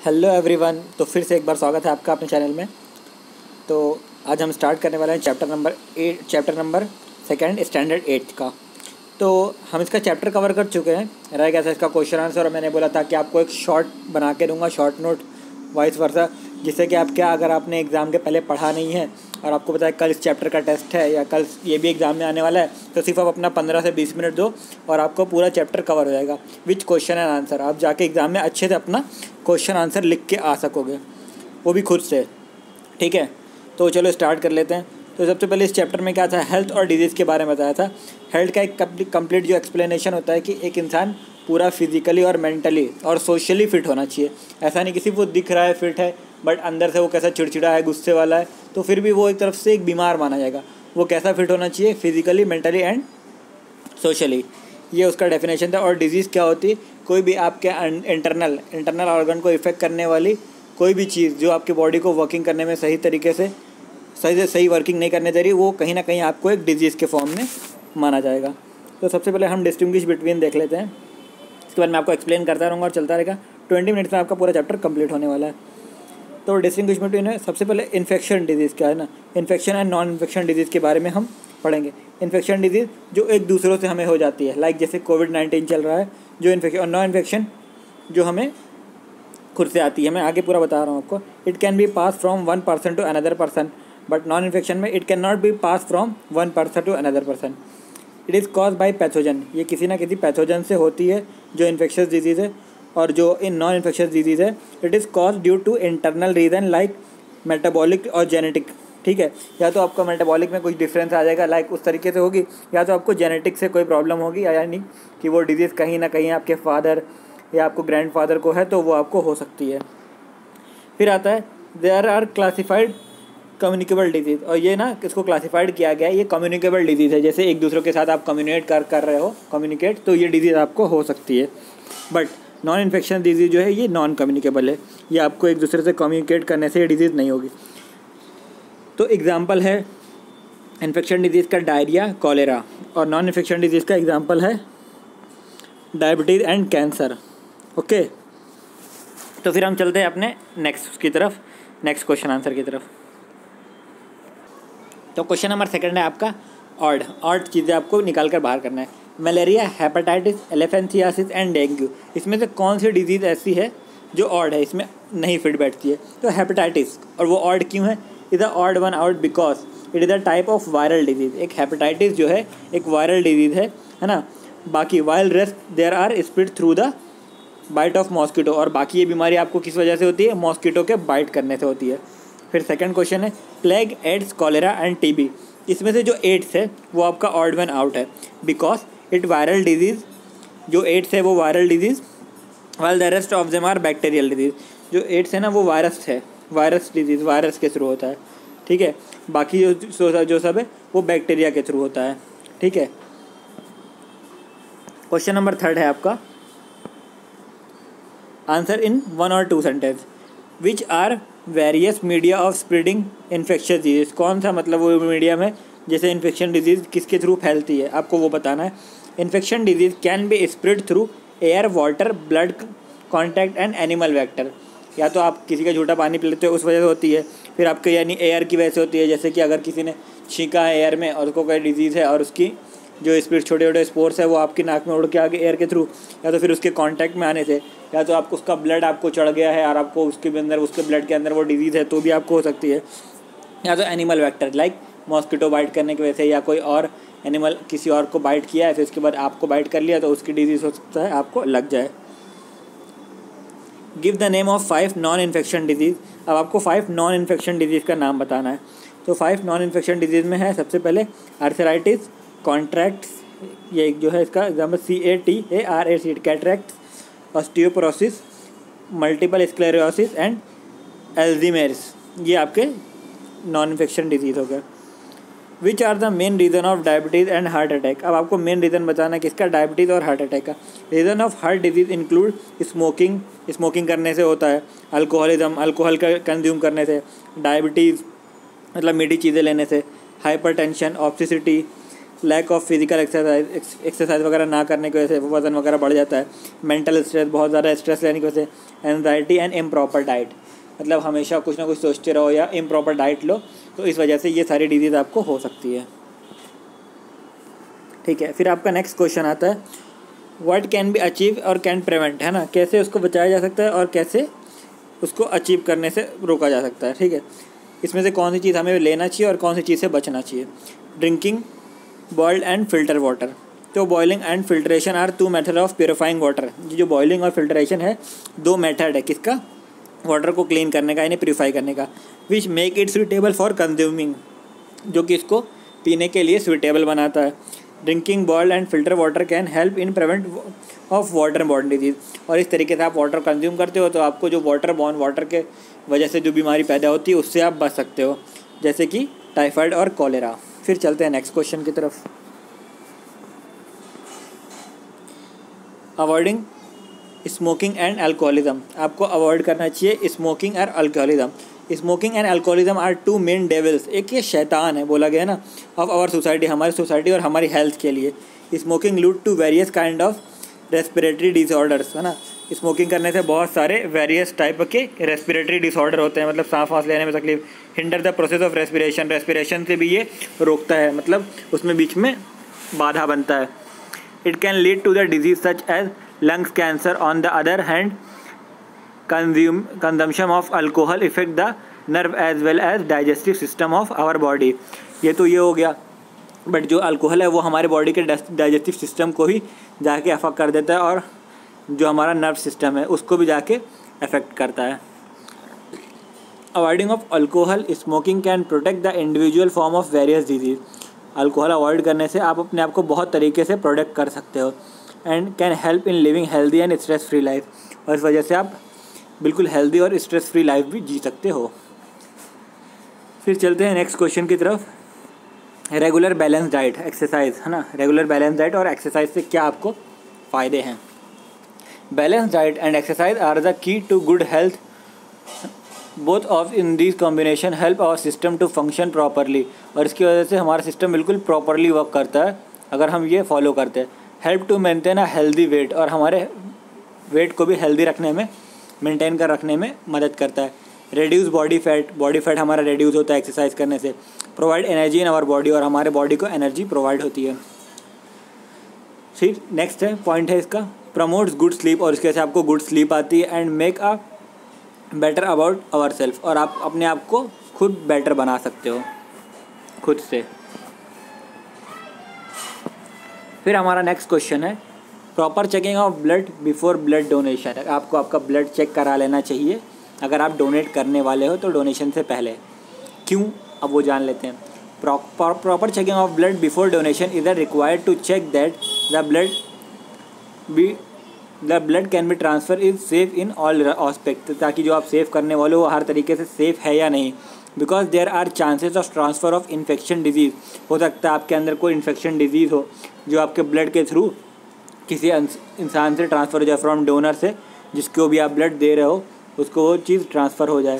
Hello everyone. तो फिर से एक बार स्वागत है आपका अपने चैनल में। तो आज हम स्टार्ट करने वाले हैं चैप्टर नंबर सेकंड स्टैंडर्ड 8 का। तो हम इसका चैप्टर कवर कर चुके हैं। रह गया था इसका क्वेश्चन आंसर, और मैंने बोला था कि आपको एक शॉर्ट बना के दूंगा, शॉर्ट नोट वाइस वर्सा, जिससे कि आप क्या, अगर आपने एग्ज़ाम के पहले पढ़ा नहीं है और आपको पता है कल इस चैप्टर का टेस्ट है या कल ये भी एग्ज़ाम में आने वाला है, तो सिर्फ आप अपना 15 से 20 मिनट दो और आपको पूरा चैप्टर कवर हो जाएगा विच क्वेश्चन एंड आंसर। आप जाके एग्ज़ाम में अच्छे से अपना क्वेश्चन आंसर लिख के आ सकोगे, वो भी खुद से। ठीक है, तो चलो स्टार्ट कर लेते हैं। तो सबसे पहले इस चैप्टर में क्या था, हेल्थ और डिजीज़ के बारे में बताया था। हेल्थ का एक कंप्लीट जो एक्सप्लेनेशन होता है कि एक इंसान पूरा फिजिकली और मेंटली और सोशली फिट होना चाहिए। ऐसा नहीं किसी को दिख रहा है फिट है बट अंदर से वो कैसा चिड़चिड़ा है, गुस्से वाला है, तो फिर भी वो एक तरफ से एक बीमार माना जाएगा। वो कैसा फिट होना चाहिए, फिजिकली, मेंटली एंड सोशली। ये उसका डेफिनेशन था। और डिजीज़ क्या होती है, कोई भी आपके इंटरनल ऑर्गन को इफेक्ट करने वाली कोई भी चीज़ जो आपकी बॉडी को वर्किंग करने में सही तरीके से सही वर्किंग नहीं करने दे रही, वो कहीं ना कहीं आपको एक डिजीज़ के फॉर्म में माना जाएगा। तो सबसे पहले हम डिस्टिंग्विश बिटवीन देख लेते हैं, इसके बाद मैं आपको एक्सप्लेन करता रहूँगा और चलता रहेगा। 20 मिनट्स में आपका पूरा चैप्टर कंप्लीट होने वाला है। तो डिस्टिंग्विश बिटवीन है, सबसे पहले इन्फेक्शन डिजीज़ क्या है ना, infection and non infection disease के बारे में हम पढ़ेंगे। इन्फेक्शन डिजीज़ जो एक दूसरों से हमें हो जाती है, लाइक जैसे कोविड-19 चल रहा है जो इन्फेक्शन, और नॉन इन्फेक्शन जो हमें खुद से आती है। मैं आगे पूरा बता रहा हूँ आपको। It can be pass from one person to another person, but non infection में it can not be pass from one person to another person. It is cause by pathogen, ये किसी ना किसी पैथोजन से होती है जो इन्फेक्शस डिजीज़ है। और जो इन नॉन इन्फेक्शस डिजीज़ है, it is cause due to internal reason like metabolic और जेनेटिक। ठीक है, या तो आपका मेटाबॉलिक में कुछ डिफरेंस आ जाएगा, लाइक उस तरीके से होगी, या तो आपको जेनेटिक से कोई प्रॉब्लम होगी, यानी कि वो डिजीज़ कहीं ना कहीं आपके फादर या आपको ग्रैंडफादर को है, तो वो आपको हो सकती है। फिर आता है there are classified communicable disease, और ये ना इसको क्लासिफाइड किया गया है, ये कम्युनिकेबल डिजीज़ है। जैसे एक दूसरों के साथ आप कम्युनिकेट कर रहे हो, कम्युनिकेट, तो ये डिजीज़ आपको हो सकती है। बट नॉन इन्फेक्शन डिजीज़ जो है ये नॉन कम्युनिकेबल है, ये आपको एक दूसरे से कम्युनिकेट करने से ये डिजीज़ नहीं होगी। तो एग्जाम्पल है इन्फेक्शन डिजीज़ का डायरिया, कॉलेरा, और नॉन इन्फेक्शन डिजीज़ का एग्जाम्पल है डायबिटीज़ एंड कैंसर। ओके, तो फिर हम चलते हैं अपने नेक्स्ट क्वेश्चन आंसर की तरफ। तो क्वेश्चन नंबर सेकंड है आपका ऑड चीज़ें आपको निकाल कर बाहर करना है। मलेरिया, हेपेटाइटिस, एलिफेंथियासिस एंड डेंगू, इसमें से कौन सी डिजीज़ ऐसी है जो ऑड है, इसमें नहीं फिट बैठती है? तो हेपेटाइटिस, और वो ऑड क्यों है? Is a odd one out because it is a type of viral disease. एक हेपेटाइटिस जो है एक वायरल डिजीज़ है ना। बाकी while rest there are spread through the bite of mosquito, और बाकी ये बीमारी आपको किस वजह से होती है? मॉस्किटो के बाइट करने से होती है। फिर सेकंड क्वेश्चन है plague, AIDS, cholera and TB, इसमें से जो एड्स है वो आपका ऑड वन आउट है बिकॉज इट वायरल डिजीज़। जो एड्स है वो viral disease, while the rest of them are bacterial disease. जो एड्स है ना वो वायरस है, वायरस डिजीज़, वायरस के थ्रू होता है। ठीक है, बाकी जो सब है वो बैक्टीरिया के थ्रू होता है। ठीक है, क्वेश्चन नंबर थर्ड है आपका आंसर इन 1 और 2 sentence. Which are various media of spreading infection disease, कौन सा मतलब वो मीडियम है जैसे इन्फेक्शन डिजीज़ किसके थ्रू फैलती है, आपको वो बताना है। Infection disease can be spread through air, water, blood contact and animal vector. या तो आप किसी का झूठा पानी पी लेते हो उस वजह से होती है, फिर आपके यानी एयर की वजह से होती है, जैसे कि अगर किसी ने छींका है एयर में और उसको कोई डिजीज़ है और उसकी जो स्पीड छोटे छोटे स्पोर्स है वो आपकी नाक में उड़ के आगे एयर के थ्रू, या तो फिर उसके कांटेक्ट में आने से, या तो आपको उसका ब्लड आपको चढ़ गया है और आपको उसके अंदर उसके ब्लड के अंदर वो डिजीज़ है तो भी आपको हो सकती है। या तो animal vector like mosquito bite करने की वजह से, या कोई और एनिमल किसी और को बाइट किया है फिर उसके बाद आपको बाइट कर लिया तो उसकी डिजीज़ हो सकता है आपको लग जाए। Give the name of 5 non infection disease, अब आपको 5 नॉन इन्फेक्शन डिजीज़ का नाम बताना है। तो 5 नॉन इन्फेक्शन डिजीज़ में है सबसे पहले आर्थराइटिस, कॉन्ट्रैक्ट्स, ये जो है इसका example CATARAC, cataract, osteoporosis, multiple sclerosis and Alzheimer's, ये आपके नॉन इन्फेक्शन डिजीज़ हो गए। Which are the main reason of diabetes and heart attack, अब आपको मेन रीज़न बताना है किसका, डायबिटीज़ और हार्ट अटैक का। Reason of heart disease include smoking करने से होता है, अल्कोहलिज्म, अल्कोहल का कंज्यूम करने से, डायबिटीज़ मतलब मीठी चीज़ें लेने से, hypertension, obesity, lack of physical exercise वगैरह ना करने की वजह से वज़न वगैरह बढ़ जाता है। मेंटल स्ट्रेस, बहुत ज़्यादा स्ट्रेस लेने की वजह से। एनजाइटी एंड इम्प्रॉपर डाइट, मतलब हमेशा कुछ ना कुछ सोचते रहो या इम्प्रॉपर डाइट लो, तो इस वजह से ये सारी डिजीज़ आपको हो सकती है। ठीक है, फिर आपका नेक्स्ट क्वेश्चन आता है व्हाट कैन बी अचीव और कैन प्रिवेंट, है ना, कैसे उसको बचाया जा सकता है और कैसे उसको अचीव करने से रोका जा सकता है। ठीक है, इसमें से कौन सी चीज़ हमें लेना चाहिए और कौन सी चीज़ से बचना चाहिए। Drinking boiled and filter water, तो boiling and filtration are 2 method of purifying water. ये जो बॉइलिंग और फिल्ट्रेशन है 2 मेथड है किसका, वाटर को क्लीन करने का, यानी प्योरीफाई करने का। Which make it suitable for consuming, जो कि इसको पीने के लिए सुटेबल बनाता है। Drinking boiled and filter water can help in prevent of water borne disease, और इस तरीके से आप वाटर कंज्यूम करते हो तो आपको जो वाटर के वजह से जो बीमारी पैदा होती है उससे आप बच सकते हो, जैसे कि टाइफाइड और कॉलेरा। फिर चलते हैं नेक्स्ट क्वेश्चन की तरफ। अवॉइडिंग स्मोकिंग एंड अल्कोहलिज्म, आपको अवॉइड करना चाहिए स्मोकिंग और alcoholism. Smoking and alcoholism are 2 main devils, एक ये शैतान है बोला गया ना ऑफ आवर सोसाइटी, हमारी सोसाइटी और हमारी हेल्थ के लिए। Smoking lead to various kind of respiratory disorders, है ना, स्मोकिंग करने से बहुत सारे वेरियस टाइप के रेस्पिरेटरी डिसऑर्डर होते हैं, मतलब सांस लेने में तकलीफ। Hinder the process of respiration, respiration से भी ये रोकता है, मतलब उसमें बीच में बाधा बनता है। It can lead to the disease such as lungs cancer. On the other hand consumption of alcohol effect the nerve as well as digestive system of our body. ये तो ये हो गया, बट जो अल्कोहल है वो हमारे बॉडी के डाइजेस्टिव सिस्टम को ही जाके अफेक्ट कर देता है, और जो हमारा नर्व सिस्टम है उसको भी जाके अफेक्ट करता है। Avoiding of alcohol smoking can protect the individual from of various disease. Alcohol avoid करने से आप अपने आप को बहुत तरीके से प्रोटेक्ट कर सकते हो। And can help in living healthy and stress free life, और इस वजह से आप बिल्कुल हेल्दी और स्ट्रेस फ्री लाइफ भी जी सकते हो। फिर चलते हैं नेक्स्ट क्वेश्चन की तरफ। रेगुलर बैलेंस डाइट एक्सरसाइज, है ना, रेगुलर बैलेंस डाइट और एक्सरसाइज से क्या आपको फ़ायदे हैं। Balance diet and exercise are the key to good health. Both of in this combination help our system to function properly, और इसकी वजह से हमारा सिस्टम बिल्कुल प्रॉपरली वर्क करता है अगर हम ये फॉलो करते हैं। Help to maintain a healthy weight, और हमारे वेट को भी हेल्दी रखने में, मेंटेन कर रखने में मदद करता है। रिड्यूस बॉडी फैट हमारा रिड्यूस होता है एक्सरसाइज करने से। Provide energy in our body, और हमारे बॉडी को एनर्जी प्रोवाइड होती है। फिर नेक्स्ट है पॉइंट है इसका, प्रमोट्स गुड स्लीप, और इसके से आपको गुड स्लीप आती है। And make a better about our self, और आप अपने आप को खुद बेटर बना सकते हो खुद से। फिर हमारा नेक्स्ट क्वेश्चन है proper checking of blood before blood donation. आपको आपका ब्लड चेक करा लेना चाहिए अगर आप डोनेट करने वाले हो तो डोनेशन से पहले। क्यों, अब वो जान लेते हैं। Proper checking of blood before donation is required to check that the blood can be transfer is safe in all aspect, ताकि जो आप सेव करने वाले वो हर तरीके से सेफ है या नहीं। Because there are chances of transfer of infection disease, हो सकता है आपके अंदर कोई इन्फेक्शन डिजीज़ हो जो आपके ब्लड के थ्रू किसी इंसान से ट्रांसफ़र हो जाए, फ्रॉम डोनर से, जिसको भी आप ब्लड दे रहे हो उसको वो चीज़ ट्रांसफ़र हो जाए,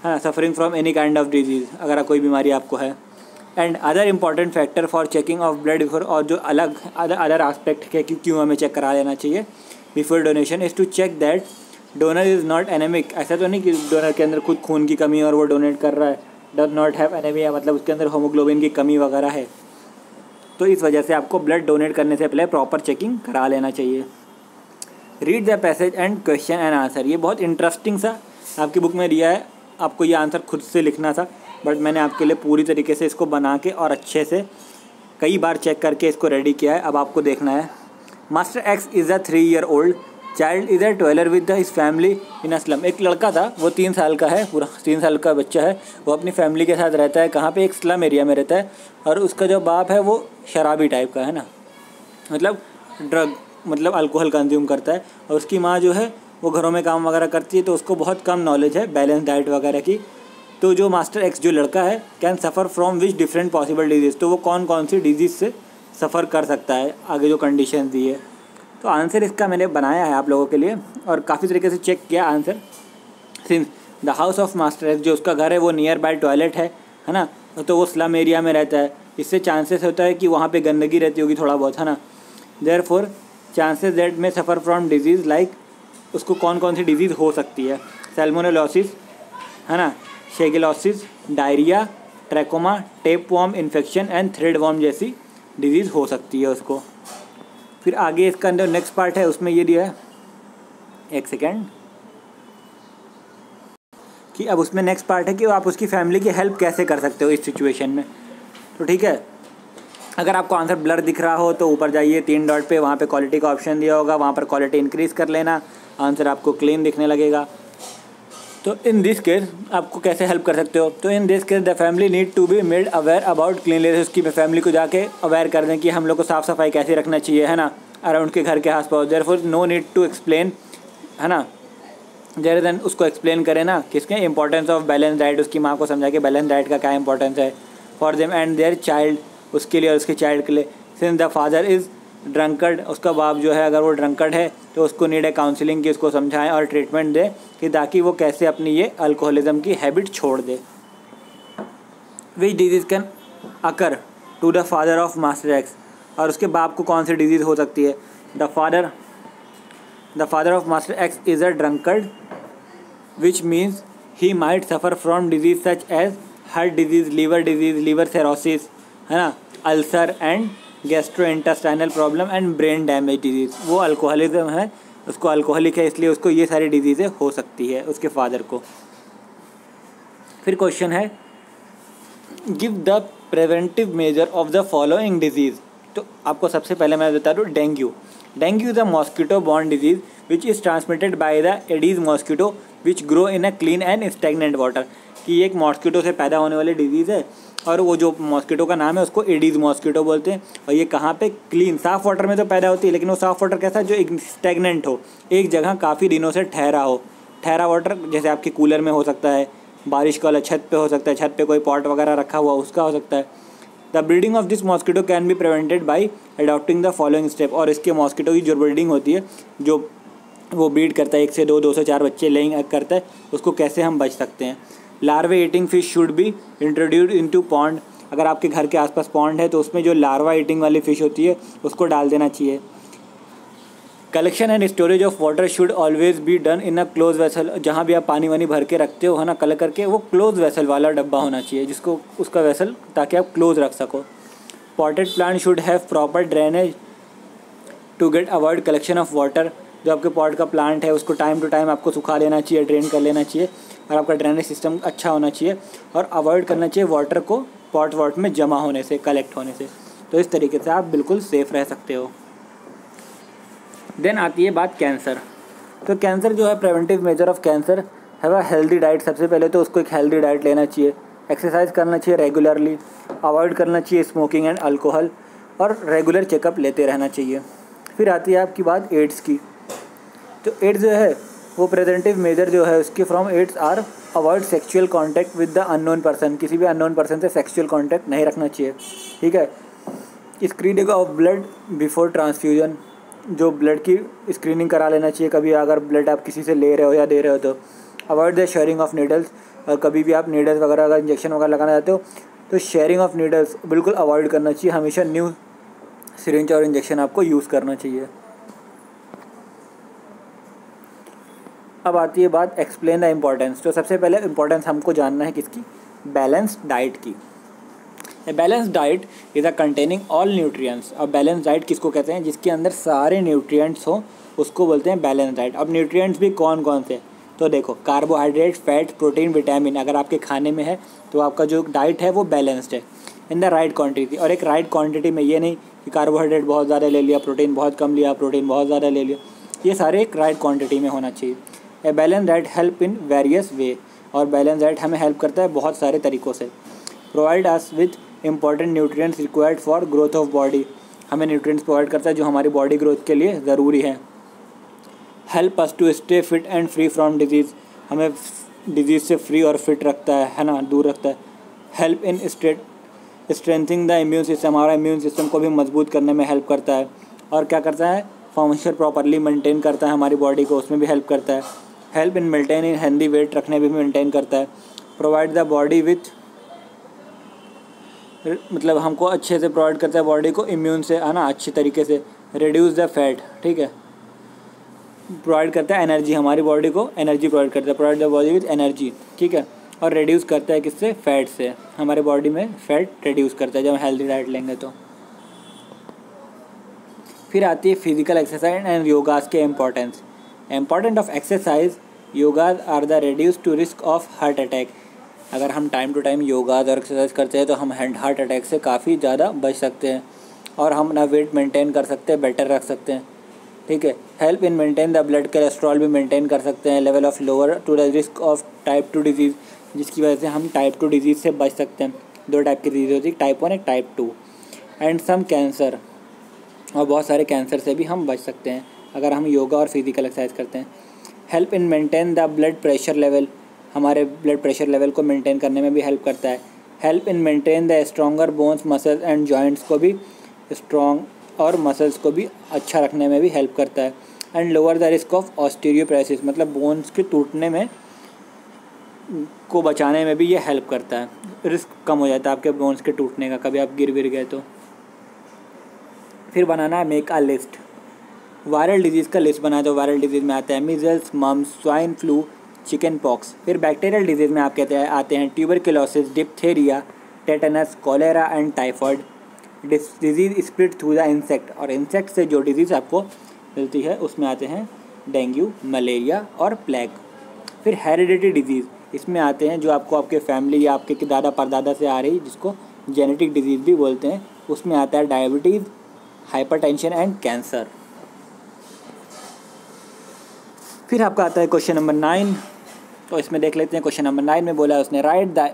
है ना। Suffering from any kind of disease, अगर कोई बीमारी आपको है। And other important factor for checking of blood before, और जो अलग अदर एस्पेक्ट है कि क्यों हमें चेक करा लेना चाहिए before donation, is to check that donor is not anaemic. ऐसा तो नहीं कि डोनर के अंदर खुद खून की कमी और वो डोनेट कर रहा है, डज नॉट हैव एनीमिया, मतलब उसके अंदर होमोग्लोबिन की कमी वगैरह है। तो इस वजह से आपको ब्लड डोनेट करने से पहले प्रॉपर चेकिंग करा लेना चाहिए। Read the passage and question and answer, ये बहुत इंटरेस्टिंग सा आपकी बुक में दिया है, आपको ये आंसर खुद से लिखना था, बट मैंने आपके लिए पूरी तरीके से इसको बना के और अच्छे से कई बार चेक करके इसको रेडी किया है। अब आपको देखना है। Master X is a 3 year old child is a dweller with his family in a slum. एक लड़का था, वो 3 साल का है, पूरा 3 साल का बच्चा है, वो अपनी फैमिली के साथ रहता है। कहाँ पे, एक स्लम एरिया में रहता है, और उसका जो बाप है वो शराबी टाइप का है ना, मतलब अल्कोहल कंज्यूम करता है, और उसकी माँ जो है वो घरों में काम वगैरह करती है, तो उसको बहुत कम नॉलेज है बैलेंस डाइट वगैरह की। तो जो मास्टर एक्स जो लड़का है can suffer from which different possible disease, तो वो कौन कौन सी डिजीज़ से सफ़र कर सकता है, आगे जो कंडीशन दी है। तो आंसर इसका मैंने बनाया है आप लोगों के लिए, और काफ़ी तरीके से चेक किया answer. Since the house of master x, जो उसका घर है वो नियर बाय टॉयलेट है ना, तो वो स्लम एरिया में रहता है, इससे चांसेस होता है कि वहाँ पे गंदगी रहती होगी थोड़ा बहुत, है ना। देयरफॉर चांसेस दैट में सफ़र फ्रॉम डिजीज़ लाइक, उसको कौन कौन सी डिजीज़ हो सकती है, सैल्मोनेलोसिस, है ना, shigellosis, diarrhoea, trachoma, tapeworm infection and threadworm जैसी डिजीज़ हो सकती है उसको। फिर आगे इसका अंदर नेक्स्ट पार्ट है, उसमें ये दिया है, एक सेकेंड, कि अब उसमें नेक्स्ट पार्ट है कि आप उसकी फैमिली की हेल्प कैसे कर सकते हो इस सिचुएशन में। तो ठीक है, अगर आपको आंसर ब्लर दिख रहा हो तो ऊपर जाइए 3 डॉट पे, वहाँ पे क्वालिटी का ऑप्शन दिया होगा, वहाँ पर क्वालिटी इंक्रीज़ कर लेना, आंसर आपको क्लीन दिखने लगेगा। तो इन दिस केस आपको कैसे हेल्प कर सकते हो, तो in this case the family need to be made aware about cleanliness, उसकी फैमिली को जाके अवेयर कर दें कि हम लोग को साफ़ सफाई कैसे रखना चाहिए, है ना, अराउंड के घर के आसपास। Therefore no need to explain, है ना, देयर देन उसको एक्सप्लेन करें ना किसके इंपॉर्टेंस ऑफ बैलेंस डाइट, उसकी माँ को समझा के बैलेंस डाइट का क्या इंपॉर्टेंस है for them and their child, उसके लिए और उसके चाइल्ड के लिए। Since the father is drunkard, उसका बाप जो है अगर वो ड्रंकर्ड है तो उसको नीड है काउंसलिंग की, उसको समझाएं और ट्रीटमेंट दें कि ताकि वो कैसे अपनी ये अल्कोहलिज्म की हैबिट छोड़ दे। Which disease can occur to the father of master X, और उसके बाप को कौन सी डिजीज़ हो सकती है। The father of master X is a drunkard which means he might suffer from disease such as heart disease, liver cirrhosis, है ना, ulcer and gastrointestinal problem and brain damage disease. वो अल्कोहलिज्म है, उसको alcoholic है, इसलिए उसको ये सारी डिजीज़ें हो सकती है उसके फादर को। फिर क्वेश्चन है, give the preventive measure of the following disease. तो आपको सबसे पहले मैं बता दूँ, dengue is a mosquito borne disease which is transmitted by the Aedes mosquito which grow in a clean and stagnant water, कि एक मॉस्किटो से पैदा होने वाली डिजीज़ है और वो जो मॉस्किटो का नाम है उसको एडीज़ मॉस्किटो बोलते हैं। और ये कहाँ पे, क्लीन साफ़ वाटर में तो पैदा होती है, लेकिन वो साफ़ वाटर कैसा, जो एक स्टेगनेंट हो, एक जगह काफ़ी दिनों से ठहरा हो। ठहरा वाटर जैसे आपके कूलर में हो सकता है, बारिश का वाला छत पे हो सकता है, छत पे कोई पॉट वगैरह रखा हुआ उसका हो सकता है। The breeding of this mosquito can be prevented by adopting the following step, और इसके मॉस्किटो की जो ब्रीडिंग होती है, जो वो ब्रीड करता है 1 से 2, 2 से 4 बच्चे लेइंग एग करता है, उसको कैसे हम बच सकते हैं। Larvae eating fish should be introduced into pond, अगर आपके घर के आसपास पॉन्ड है तो उसमें जो लार्वा ईटिंग वाली फ़िश होती है उसको डाल देना चाहिए। Collection and storage of water should always be done in a close vessel, जहाँ भी आप पानी वानी भर के रखते हो, है ना, कलेक्ट करके, वो क्लोज वेसल वाला डब्बा होना चाहिए जिसको उसका वेसल, ताकि आप क्लोज रख सको। Potted plant should have proper drainage to get avoid collection of water, जो आपके पॉट का प्लांट है उसको टाइम टू टाइम आपको सुखा लेना चाहिए, ड्रेन कर लेना चाहिए, और आपका ड्रेनेज सिस्टम अच्छा होना चाहिए, और अवॉइड करना चाहिए वाटर को पॉट वॉट में जमा होने से, कलेक्ट होने से। तो इस तरीके से आप बिल्कुल सेफ़ रह सकते हो। देन आती है बात कैंसर। तो कैंसर जो है, प्रिवेंटिव मेजर ऑफ कैंसर है वह हेल्दी डाइट। सबसे पहले तो उसको एक हेल्दी डाइट लेना चाहिए, एक्सरसाइज करना चाहिए रेगुलरली, अवॉइड करना चाहिए स्मोकिंग एंड अल्कोहल, और रेगुलर चेकअप लेते रहना चाहिए। फिर आती है आपकी बात एड्स की। तो एड्स जो है वो प्रिवेंटिव मेजर जो है उसके from AIDS are avoid sexual contact with the unknown person, किसी भी अननोन पर्सन से सेक्सुअल कॉन्टैक्ट नहीं रखना चाहिए, ठीक है। Screening of blood before transfusion, जो ब्लड की स्क्रीनिंग करा लेना चाहिए कभी, अगर ब्लड आप किसी से ले रहे हो या दे रहे हो तो। Avoid the sharing of needles, और कभी भी आप नीडल्स वगैरह अगर इंजेक्शन वगैरह लगाना चाहते हो तो शेयरिंग ऑफ नीडल्स बिल्कुल अवॉइड करना चाहिए, हमेशा न्यू सिरिंज और इंजेक्शन आपको यूज़ करना चाहिए। अब आती है बात एक्सप्लेन द इम्पोर्टेंस। तो सबसे पहले इम्पोर्टेंस हमको जानना है किसकी, बैलेंस डाइट की। A balance diet is a containing all nutrients. अब बैलेंस डाइट किसको कहते हैं, जिसके अंदर सारे न्यूट्रिएंट्स हो उसको बोलते हैं बैलेंस डाइट। अब न्यूट्रिएंट्स भी कौन कौन से, तो देखो, कार्बोहाइड्रेट, फैट, प्रोटीन, विटामिन, अगर आपके खाने में है तो आपका जो डाइट है वो बैलेंस्ड है इन द राइट क्वांटिटी। और एक राइट क्वांटिटी में ये नहीं कि कार्बोहाइड्रेट बहुत ज़्यादा ले लिया, प्रोटीन बहुत कम लिया, प्रोटीन बहुत ज़्यादा ले लिया, ये सारे एक राइट क्वांटिटी में होना चाहिए। A balance diet help in various वे, और बैलेंस डाइट हमें हेल्प करता है बहुत सारे तरीक़ों से। Provide us with important nutrients required for growth of body, हमें न्यूट्रिएंट्स प्रोवाइड करता है जो हमारी बॉडी ग्रोथ के लिए ज़रूरी है। Help us to stay fit and free from disease, हमें डिजीज़ से फ्री और फिट रखता है ना, दूर रखता है। Help in strengthening the immune system, हमारा इम्यून सिस्टम को भी मजबूत करने में हेल्प करता है। और क्या करता है, फंक्शन प्रॉपरली मेंटेन करता है हमारी बॉडी को, उसमें भी हेल्प करता है। Help in maintain in healthy weight रखने में भी मेंटेन करता है। प्रोवाइड द बॉडी विथ मतलब हमको अच्छे से प्रोवाइड करता है बॉडी को इम्यून से, है ना, अच्छी तरीके से। रिड्यूस द फैट, ठीक है, प्रोवाइड करता है एनर्जी, हमारी बॉडी को एनर्जी प्रोवाइड करता है, provide the body with energy, ठीक है। और रिड्यूस करता है किससे, फैट से, हमारे बॉडी में फैट रिड्यूस करता है जब हम हेल्दी डाइट लेंगे तो। फिर आती है फिजिकल एक्सरसाइज एंड योगास के importance. Important of exercise, yogas are the reduce to risk of heart attack. अगर हम टाइम टू टाइम योगाज और एक्सरसाइज करते हैं तो हम हार्ट अटैक से काफ़ी ज़्यादा बच सकते हैं और हम अपना वेट मेंटेन कर सकते हैं, बेटर रख सकते हैं, ठीक है। Help in maintain the blood cholesterol भी मेंटेन कर सकते हैं, level of lower to the risk of type 2 disease, जिसकी वजह से हम टाइप 2 डिजीज़ से बच सकते हैं। 2 टाइप की डिजीज़ होती है, टाइप 1 एक टाइप 2, एंड सम कैंसर, और बहुत सारे कैंसर से भी हम बच सकते हैं अगर हम योगा और फिजिकल एक्सरसाइज करते हैं। Help in maintain the blood pressure level, हमारे ब्लड प्रेशर लेवल को मेंटेन करने में भी हेल्प करता है। Help in maintain the stronger bones muscles and joints को भी स्ट्रॉन्ग और मसल्स को भी अच्छा रखने में भी हेल्प करता है। And lower the risk of osteoporosis, मतलब बोन्स के टूटने में को बचाने में भी ये हेल्प करता है, रिस्क कम हो जाता है आपके बोन्स के टूटने का, कभी आप गिर गए तो। फिर बनाना है make a list, viral disease का लिस्ट बनाए तो वायरल डिजीज़ में आता है measles, mumps, swine flu, chicken pox. फिर बैक्टीरियल डिजीज़ में आप कहते हैं आते हैं tuberculosis, diphtheria, tetanus, cholera and typhoid. Disease spread through the insect, और इंसेक्ट से जो डिजीज़ आपको मिलती है उसमें आते हैं डेंगू, मलेरिया और प्लेग। फिर हेरिडिटी डिजीज़, इसमें आते हैं जो आपको आपके फैमिली या आपके दादा परदादा से आ रही, जिसको जेनेटिक डिजीज़ भी बोलते हैं। उसमें आता है डायबिटीज़, हाइपरटेंशन एंड कैंसर। फिर आपका आता है क्वेश्चन नंबर 9, तो इसमें देख लेते हैं। क्वेश्चन नंबर 9 में बोला है उसने, right the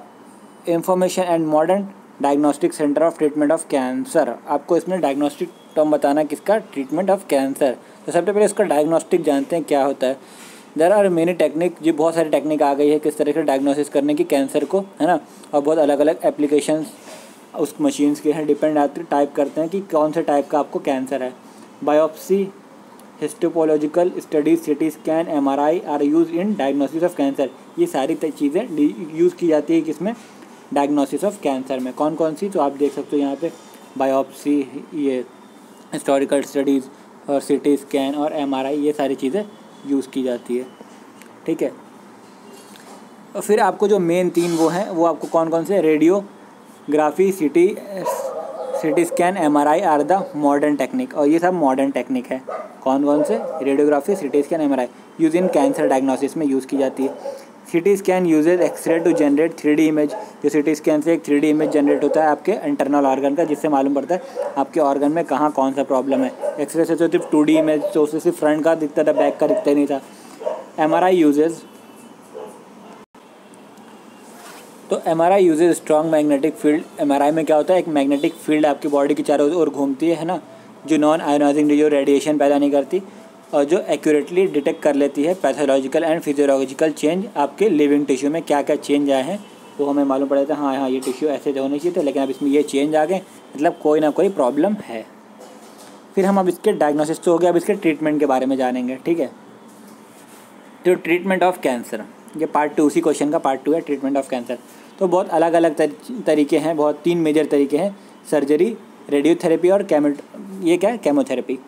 information and modern diagnostic centre of treatment of cancer. आपको इसमें डायग्नोस्टिक टर्म बताना किसका, ट्रीटमेंट ऑफ कैंसर। तो सबसे पहले इसका डायग्नोस्टिक जानते हैं क्या होता है। देयर आर मेनी टेक्निक, जो बहुत सारी टेक्निक आ गई है किस तरह से डायग्नोसिस करने की कैंसर को, है ना, और बहुत अलग अलग एप्लीकेशंस उस मशीन्स के हैं, डिपेंड आते टाइप करते हैं कि कौन से टाइप का आपको कैंसर है। Biopsy, histopathological studies, CT scan, MRI are use in diagnosis of cancer. ये सारी चीज़ें यूज़ की जाती है किसमें, डायग्नोसिस ऑफ कैंसर में। कौन कौन सी, तो आप देख सकते हो यहाँ पे बायोप्सी, ये हिस्टोरिकल स्टडीज़ और सीटी स्कैन और एमआरआई, ये सारी चीज़ें यूज़ की जाती है, ठीक है। और फिर आपको जो मेन 3 वो हैं, वो आपको कौन कौन से, radiography, CT scan, MRI are the modern technique, और ये सब मॉडर्न टेक्निक है। कौन कौन से, radiography, CT scan, MRI use in cancer diagnosis में यूज़ की जाती है। CT scan uses X ray to generate 3D image, जो सीटी स्कैन से एक 3D इमेज जनरेट होता है आपके इंटरनल ऑर्गन का, जिससे मालूम पड़ता है आपके ऑर्गन में कहाँ कौन सा प्रॉब्लम है। एक्सरे से तो सिर्फ 2D इमेज, तो उससे सिर्फ फ्रंट का दिखता था, बैक का दिखता ही नहीं था। एमआरआई यूजेज, तो MRI uses strong magnetic field. MRI में क्या होता है, एक मैग्नेटिक फील्ड आपकी बॉडी की चारों ओर घूमती है ना, जो नॉन आयोनाइजिंग, जो रेडिएशन पैदा नहीं करती, और जो एक्यूरेटली डिटेक्ट कर लेती है पैथोलॉजिकल एंड फिजियोलॉजिकल चेंज, आपके लिविंग टिश्यू में क्या क्या चेंज आए हैं वो हमें मालूम पड़ जाता है। हाँ ये टिश्यू ऐसे होने चाहिए थे, लेकिन अब इसमें ये चेंज आ गए, मतलब कोई ना कोई प्रॉब्लम है। फिर हम अब इसके डायग्नोसिस तो हो गया, अब इसके ट्रीटमेंट के बारे में जानेंगे, ठीक है। तो ट्रीटमेंट ऑफ कैंसर, ये पार्ट 2, उसी क्वेश्चन का पार्ट 2 है, ट्रीटमेंट ऑफ कैंसर। तो बहुत अलग अलग तरीके हैं, बहुत 3 मेजर तरीके हैं, सर्जरी, रेडियोथेरेपी और केमोथेरेपी।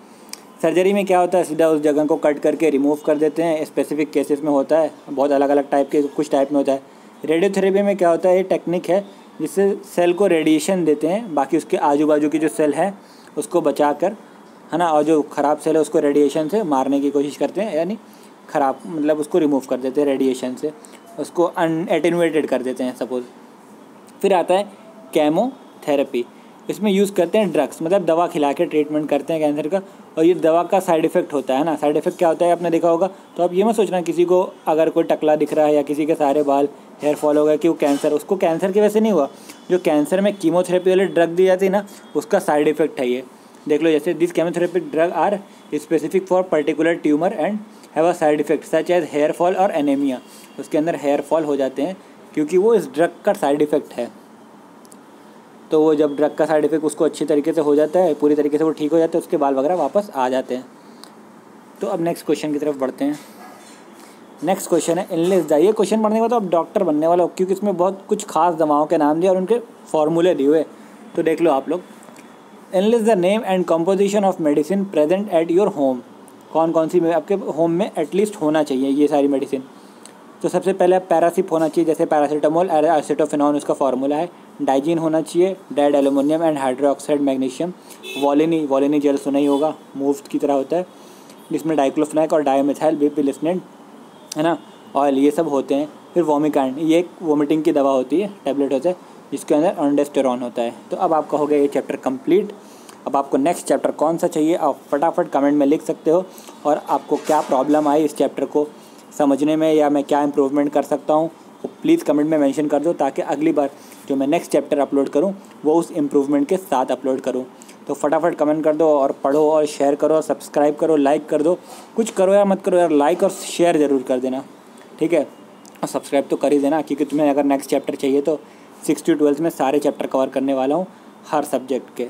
सर्जरी में क्या होता है, सीधा उस जगह को कट करके रिमूव कर देते हैं, स्पेसिफिक केसेस में होता है, बहुत अलग अलग टाइप के, कुछ टाइप में होता है। रेडियोथेरेपी में क्या होता है, ये टेक्निक है जिससे सेल को रेडिएशन देते हैं, बाकी उसके आजू बाजू की जो सेल है उसको बचा कर, है ना, और जो ख़राब सेल है उसको रेडिएशन से मारने की कोशिश करते हैं, यानी ख़राब मतलब उसको रिमूव कर देते हैं रेडिएशन से, उसको एटेनुएटेड कर देते हैं सपोज़। फिर आता है केमोथेरेपी, इसमें यूज़ करते हैं ड्रग्स, मतलब दवा खिला के ट्रीटमेंट करते हैं कैंसर का, और ये दवा का साइड इफ़ेक्ट होता है ना। साइड इफ़ेक्ट क्या होता है आपने देखा होगा, तो आप ये मत सोचना किसी को अगर कोई टकला दिख रहा है या किसी के सारे बाल हेयर फॉल हो गया कि वो कैंसर, उसको कैंसर की वजह से नहीं हुआ। जो कैंसर में कीमोथेरेपी वाली ड्रग दी जाती है ना, उसका साइड इफ़ेक्ट है ये, देख लो। जैसे this chemotherapeutic drug are specific for particular tumour and have a side effect such as hair fall और एनीमिया। उसके अंदर हेयर फॉल हो जाते हैं क्योंकि वो इस ड्रग का साइड इफ़ेक्ट है। तो वो जब ड्रग का साइड इफ़ेक्ट उसको अच्छी तरीके से हो जाता है, पूरी तरीके से वो ठीक हो जाता है, उसके बाल वगैरह वापस आ जाते हैं। तो अब नेक्स्ट क्वेश्चन की तरफ बढ़ते हैं। नेक्स्ट क्वेश्चन है इनलेस दा। ये क्वेश्चन पढ़ने के बाद तो अब डॉक्टर बनने वाला हो, क्योंकि इसमें बहुत कुछ खास दवाओं के नाम दिए और उनके फॉर्मूले दिए हुए। तो देख लो आप लोग। Analyse the name and composition of medicine present at your home. कौन कौन सी आपके होम में एटलीस्ट होना चाहिए ये सारी मेडिसिन। तो सबसे पहले पैरासिप होना चाहिए, जैसे पैरासीटामोल, एसिटोफिनॉन उसका फार्मूला है। डाइजीन होना चाहिए, डाइड aluminium and hydroxide magnesium. Volini gel सुना ही होगा, मूव की तरह होता है, जिसमें डाइक्लोफेनाक और डायमिथाइल बिपिलिस्नेट है ना, ऑयल, ये सब होते हैं। फिर वोमिकाइन, ये एक वोमिटिंग की दवा होती है, टैबलेट होता है, जिसके अंदर ऑन्डेस्टेरॉन होता है। तो अब आपका हो गया ये चैप्टर कंप्लीट। अब आपको नेक्स्ट चैप्टर कौन सा चाहिए आप फटाफट कमेंट में लिख सकते हो, और आपको क्या प्रॉब्लम आई इस चैप्टर को समझने में, या मैं क्या इंप्रूवमेंट कर सकता हूँ, तो प्लीज़ कमेंट में मेंशन कर दो, ताकि अगली बार जो मैं नेक्स्ट चैप्टर अपलोड करूँ वो उस इम्प्रूवमेंट के साथ अपलोड करूँ। तो फटाफट कमेंट कर दो और पढ़ो और शेयर करो और सब्सक्राइब करो, लाइक कर दो। कुछ करो या मत करो यार, लाइक और शेयर ज़रूर कर देना, ठीक है। और सब्सक्राइब तो कर ही देना, क्योंकि तुम्हें अगर नेक्स्ट चैप्टर चाहिए तो 6 to 12 में सारे चैप्टर कवर करने वाला हूँ हर सब्जेक्ट के।